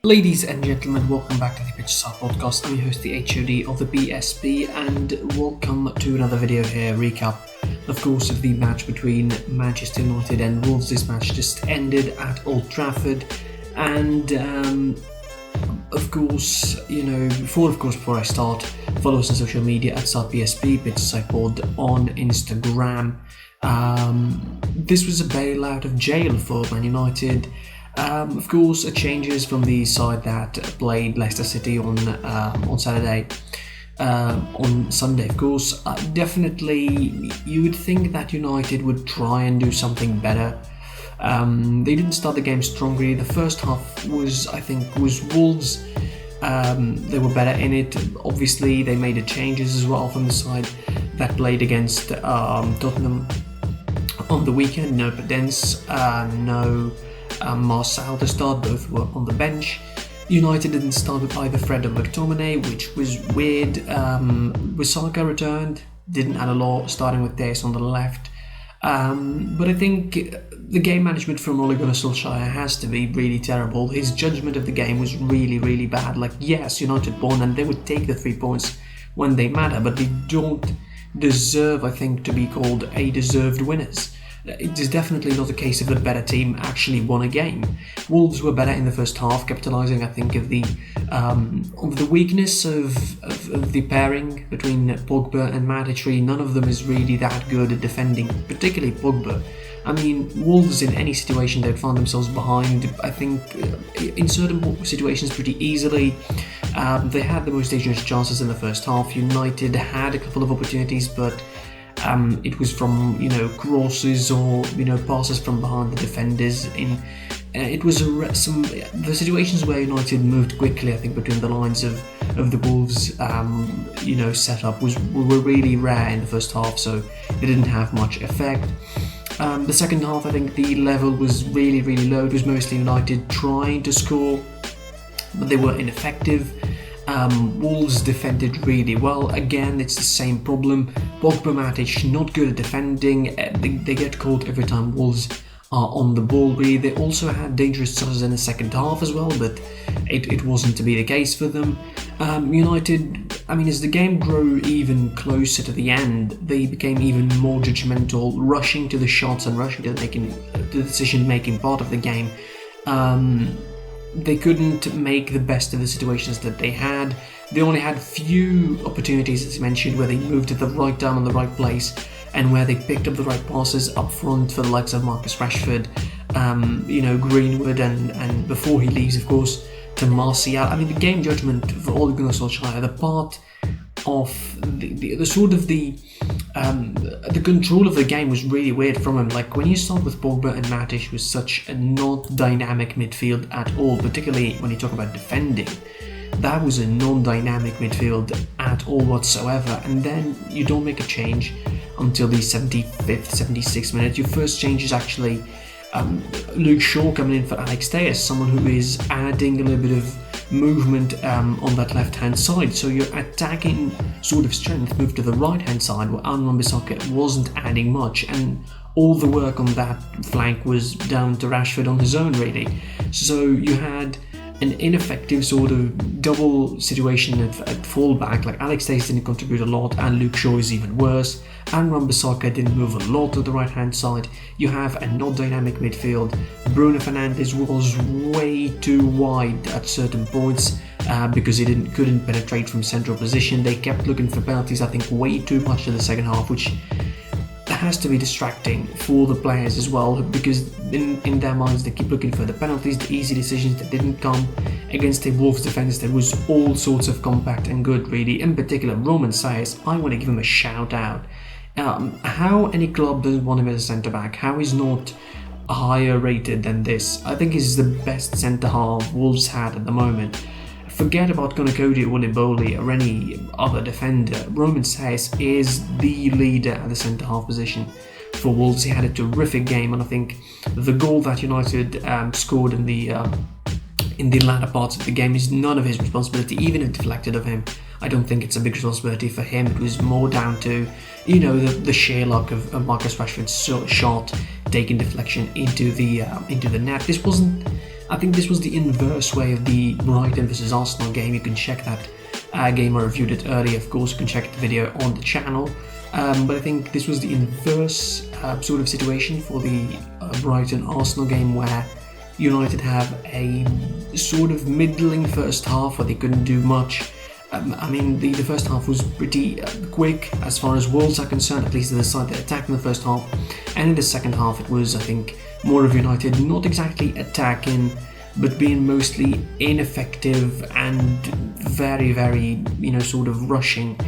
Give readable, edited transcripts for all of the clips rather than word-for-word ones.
Ladies and gentlemen, welcome back to the Pitch Side Podcast. I'm your host, the HOD of the BSB, and welcome to another video here, recap, of course, of the match between Manchester United and Wolves. This match just ended at Old Trafford, and before I start, follow us on social media at BSB, Pitch Side Pod on Instagram. This was a bailout of jail for Man United. Of course, changes from the side that played Leicester City on Saturday, on Sunday. Of course, definitely you would think that United would try and do something better. They didn't start the game strongly. The first half was Wolves. They were better in it. Obviously, they made the changes as well from the side that played against Tottenham on the weekend. No Pedence, no Marcel to start, both were on the bench. United didn't start with either Fred or McTominay, which was weird. Wisaka returned, didn't add a lot, starting with Dace on the left. But I think the game management from Ole Gunnar Solskjaer has to be really terrible. His judgment of the game was really, really bad. Like, yes, United won and they would take the 3 points when they matter, but they don't deserve, I think, to be called a deserved winners. It is definitely not a case of the better team actually won a game. Wolves were better in the first half, capitalising, I think, of the weakness of the pairing between Pogba and Matic. None of them is really that good at defending, particularly Pogba. I mean, Wolves in any situation they'd find themselves behind, I think, in certain situations pretty easily. They had the most dangerous chances in the first half. United had a couple of opportunities, but it was from crosses or passes from behind the defenders. It was the situations where United moved quickly, I think, between the lines of the Wolves setup were really rare in the first half, so they didn't have much effect. The second half, I think the level was really, really low. It was mostly United trying to score, but they were ineffective. Wolves defended really well. Again, it's the same problem. Pogba, Matic not good at defending. They get caught every time Wolves are on the ball. Really, they also had dangerous chances in the second half as well, but it wasn't to be the case for them. United, as the game grew even closer to the end, they became even more judgmental, rushing to the shots and rushing to the decision-making part of the game. They couldn't make the best of the situations that they had. They only had few opportunities, as I mentioned, where they moved at the right time and the right place, and where they picked up the right passes up front for the likes of Marcus Rashford, Greenwood, and before he leaves, of course, to Martial. The game judgment for Ole Gunnar Solskjaer, the part of the control of the game was really weird from him. Like, when you start with Pogba and Matic with such a not dynamic midfield at all, particularly when you talk about defending, that was a non-dynamic midfield at all whatsoever, and then you don't make a change until the 75th, 76th minute. Your first change is actually Luke Shaw coming in for Alex Tejas, someone who is adding a little bit of movement on that left-hand side. So your attacking sort of strength moved to the right-hand side, where Wan-Bissaka wasn't adding much, and all the work on that flank was down to Rashford on his own, really. So you had an ineffective sort of double situation at fullback. Like, Alex Tejas didn't contribute a lot, and Luke Shaw is even worse, and Wan-Bissaka didn't move a lot to the right hand side. You have a not dynamic midfield. Bruno Fernandes was way too wide at certain points because he couldn't penetrate from central position. They kept looking for penalties, I think, way too much in the second half, which has to be distracting for the players as well, because in their minds they keep looking for the penalties, the easy decisions that didn't come against a Wolves defence that was all sorts of compact and good, really. In particular, Roman Saez, I want to give him a shout out. How any club doesn't want him as a centre back? How he's not higher rated than this? I think he's the best centre half Wolves had at the moment. Forget about Konakodi, Wuliboli or any other defender. Roman Saez is the leader at the centre-half position for Wolves. He had a terrific game, and I think the goal that United scored in the latter parts of the game is none of his responsibility, even if deflected of him. I don't think it's a big responsibility for him. It was more down to, the sheer luck of Marcus Rashford's shot taking deflection into the net. This wasn't I think this was the inverse way of the Brighton versus Arsenal game. You can check that game. I reviewed it earlier. Of course, you can check the video on the channel. But I think this was the inverse sort of situation for the Brighton-Arsenal game, where United have a sort of middling first half where they couldn't do much. I mean, the first half was pretty quick as far as Wolves are concerned, at least the side that attacked in the first half. And in the second half, it was, I think, more of United not exactly attacking, but being mostly ineffective and very, very, sort of rushing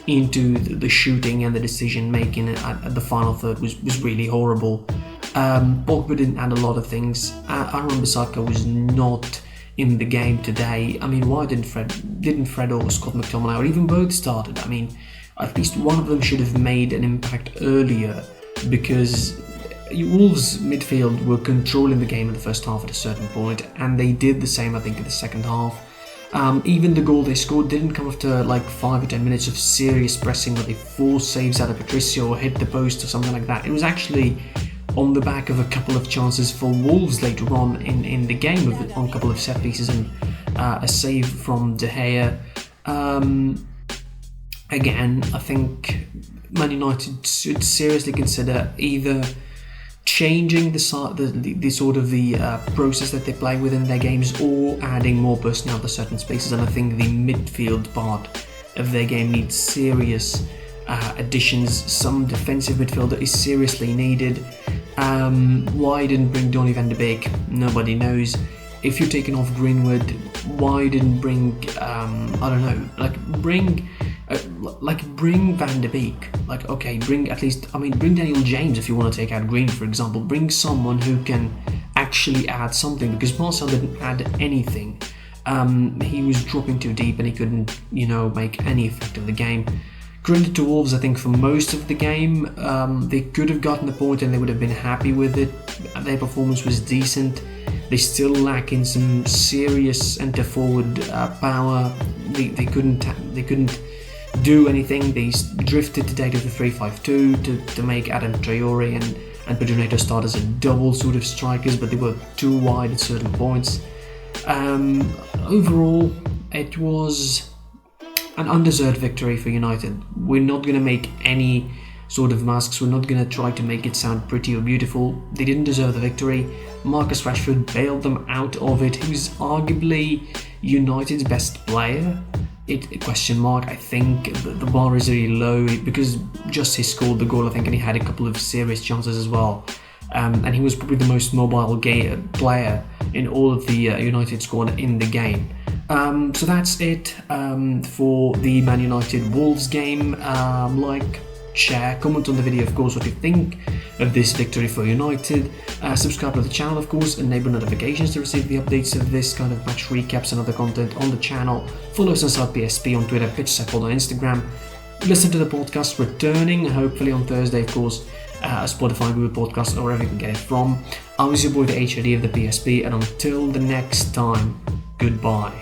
into the shooting and the decision making at the final third was really horrible. Pogba didn't add a lot of things. Aaron Bissaka was not in the game today. I mean, why didn't Fred or Scott McTominay or even both started? I mean, at least one of them should have made an impact earlier, because Wolves midfield were controlling the game in the first half at a certain point, and they did the same, I think, in the second half. Even the goal they scored didn't come after like 5 or 10 minutes of serious pressing where they forced saves out of Patricio or hit the post or something like that. It was actually on the back of a couple of chances for Wolves later on in the game, on a couple of set pieces and a save from De Gea. Again, I think Man United should seriously consider either changing the sort of the process that they play within their games, or adding more personnel to certain spaces. And I think the midfield part of their game needs serious additions. Some defensive midfielder is seriously needed. Why didn't bring Donny van de Beek? Nobody knows. If you're taking off Greenwood, why didn't bring bring Van de Beek? Like, okay, bring Daniel James if you want to take out Green, for example. Bring someone who can actually add something, because Marcel didn't add anything. He was dropping too deep and he couldn't, make any effect of the game. Credit to Wolves, I think, for most of the game. They could have gotten the point and they would have been happy with it. Their performance was decent. They still lack in some serious centre-forward power. They couldn't do anything. They drifted today to the 3-5-2 to make Adam Traore and Pedro Neto start as a double sort of strikers, but they were too wide at certain points. Overall, it was an undeserved victory for United. We're not going to make any sort of masks. We're not going to try to make it sound pretty or beautiful. They didn't deserve the victory. Marcus Rashford bailed them out of it. He was arguably United's best player. Question mark. I think the bar is really low, because just he scored the goal, I think, and he had a couple of serious chances as well. And he was probably the most mobile player in all of the United squad in the game. So that's it for the Man United Wolves game. Share, comment on the video, of course, what you think of this victory for United. Subscribe to the channel, of course, enable notifications to receive the updates of this kind of match recaps and other content on the channel. Follow us on PSP on Twitter, PitchSide on Instagram. Listen to the podcast returning, hopefully on Thursday, of course, Spotify, Google Podcasts, or wherever you can get it from. I was your boy, the HID of the PSP, and until the next time, goodbye.